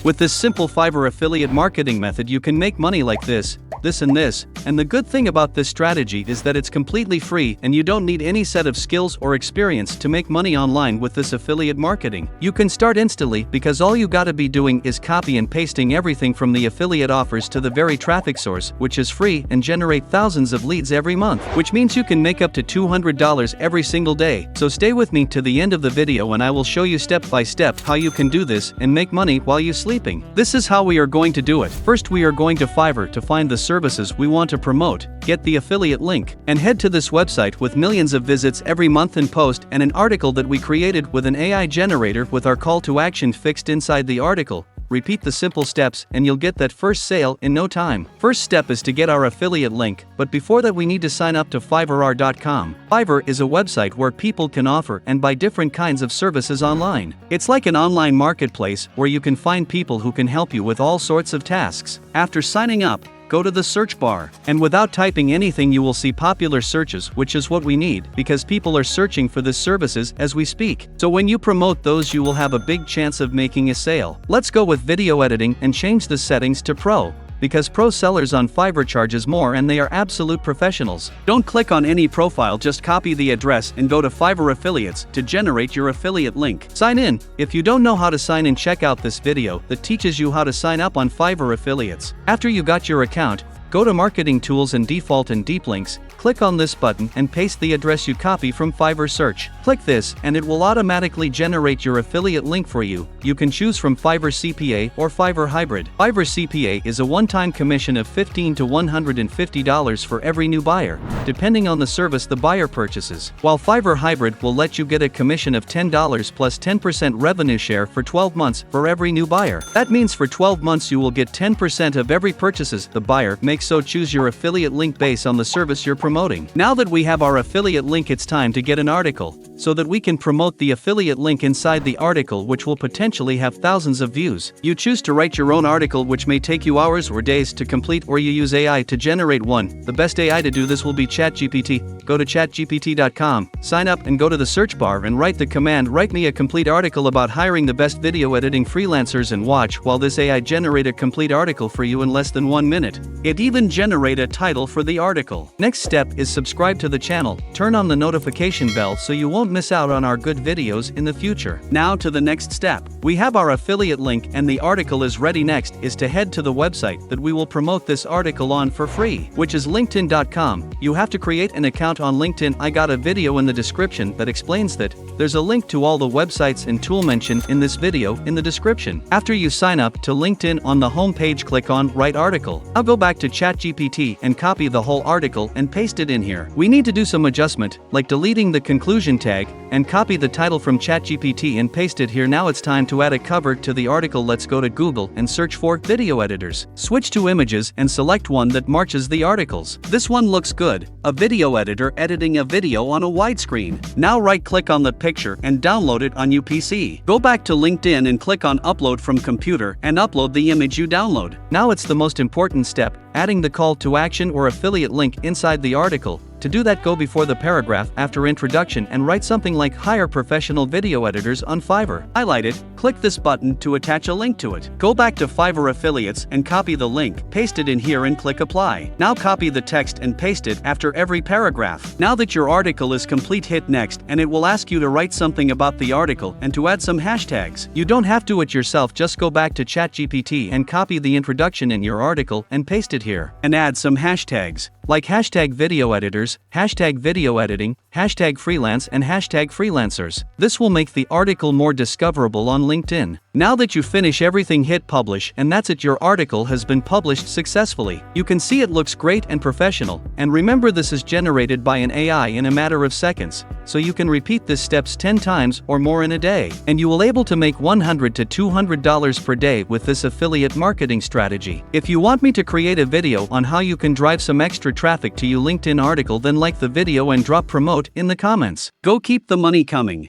With this simple Fiverr affiliate marketing method, you can make money like this, and this, and the good thing about this strategy is that it's completely free and you don't need any set of skills or experience to make money online with this affiliate marketing. You can start instantly because all you gotta be doing is copy and pasting everything from the affiliate offers to the very traffic source, which is free, and generate thousands of leads every month, which means you can make up to $200 every single day. So stay with me to the end of the video and I will show you step by step how you can do this and make money while you're sleeping. This is how we are going to do it. First, we are going to Fiverr to find the services we want to promote, get the affiliate link, and head to this website with millions of visits every month and post and an article that we created with an AI generator with our call to action fixed inside the article. Repeat the simple steps and you'll get that first sale in no time. First step is to get our affiliate link, but before that we need to sign up to Fiverr.com. Fiverr is a website where people can offer and buy different kinds of services online. It's like an online marketplace where you can find people who can help you with all sorts of tasks. After signing up, go to the search bar, and without typing anything you will see popular searches, which is what we need, because people are searching for these services as we speak. So when you promote those you will have a big chance of making a sale. Let's go with video editing and change the settings to Pro, because pro sellers on Fiverr charges more and they are absolute professionals. Don't click on any profile, just copy the address and go to Fiverr Affiliates to generate your affiliate link. Sign in. If you don't know how to sign in, check out this video that teaches you how to sign up on Fiverr Affiliates. After you got your account, go to Marketing Tools and Default and Deep Links, click on this button and paste the address you copy from Fiverr search. Click this and it will automatically generate your affiliate link for you. You can choose from Fiverr CPA or Fiverr Hybrid. Fiverr CPA is a one-time commission of $15 to $150 for every new buyer, depending on the service the buyer purchases, while Fiverr Hybrid will let you get a commission of $10 plus 10% revenue share for 12 months for every new buyer. That means for 12 months you will get 10% of every purchases the buyer makes. So choose your affiliate link based on the service you're promoting. Now that we have our affiliate link, it's time to get an article, so that we can promote the affiliate link inside the article, which will potentially have thousands of views. You choose to write your own article, which may take you hours or days to complete, or you use AI to generate one. The best AI to do this will be ChatGPT. Go to chatgpt.com, sign up and go to the search bar and write the command, "Write me a complete article about hiring the best video editing freelancers," and watch while this AI generate a complete article for you in less than 1 minute. It even generate a title for the article. Next step is subscribe to the channel, turn on the notification bell so you won't miss out on our good videos in the future. Now to the next step. We have our affiliate link and the article is ready. Next is to head to the website that we will promote this article on for free, which is linkedin.com. You have to create an account on LinkedIn. I got a video in the description that explains that. There's a link to all the websites and tool mentioned in this video in the description. After you sign up to LinkedIn, on the home page click on Write Article. I'll go back to ChatGPT and copy the whole article and paste it in here. We need to do some adjustment, like deleting the conclusion tag, and copy the title from ChatGPT and paste it here. Now it's time to add a cover to the article. Let's go to Google and search for video editors. Switch to images and select one that matches the articles. This one looks good. A video editor editing a video on a widescreen. Now right click on the picture and download it on your PC. Go back to LinkedIn and click on Upload from Computer and upload the image you download. Now it's the most important step, adding the call to action or affiliate link inside the article. To do that, go before the paragraph after introduction and write something like "Hire professional video editors on Fiverr." Highlight it, click this button to attach a link to it. Go back to Fiverr Affiliates and copy the link, paste it in here and click apply. Now copy the text and paste it after every paragraph. Now that your article is complete, hit next and it will ask you to write something about the article and to add some hashtags. You don't have to do it yourself, just go back to ChatGPT and copy the introduction in your article and paste it here. And add some hashtags, like hashtag video editors, hashtag video editing, hashtag freelance and hashtag freelancers. This will make the article more discoverable on LinkedIn. Now that you finish everything, hit publish and that's it, your article has been published successfully. You can see it looks great and professional, and remember this is generated by an AI in a matter of seconds, so you can repeat this steps 10 times or more in a day, and you will able to make $100 to $200 per day with this affiliate marketing strategy. If you want me to create a video on how you can drive some extra traffic to your LinkedIn article, then like the video and drop promote in the comments. Go keep the money coming.